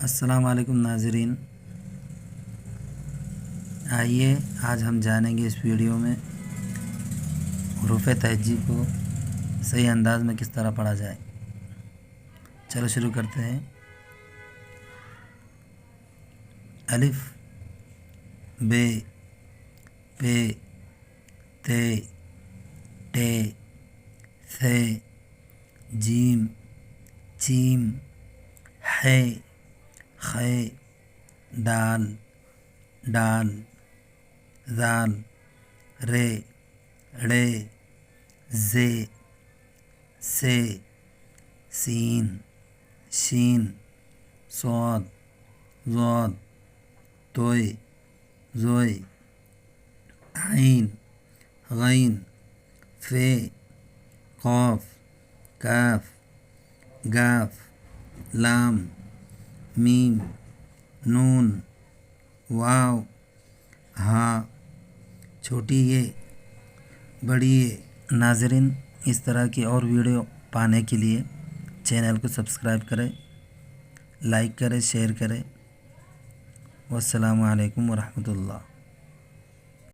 السلام علیکم ناظرین، آئیے آج ہم جانیں گے اس ویڈیو میں حروف تہجی کو صحیح انداز میں کس طرح پڑھا جائے۔ چلو شروع کرتے ہیں۔ الف، ب، پ، ت، ٹ، ث، جیم، چیم، ح، خ، دال، ڈال، ذال، ر، ڑ، ز، س، سین، شین، صاد، ضاد، طوء، ظوء، عین، غین، ف، قاف، کاف، گاف، لام، میم، نون، واو، ہاء، چھوٹی ے، بڑی ے۔ ناظرین، اس طرح کی اور ویڈیو پانے کے لیے چینل کو سبسکرائب کریں، لائک کریں، شیئر کریں۔ والسلام علیکم ورحمۃ اللہ۔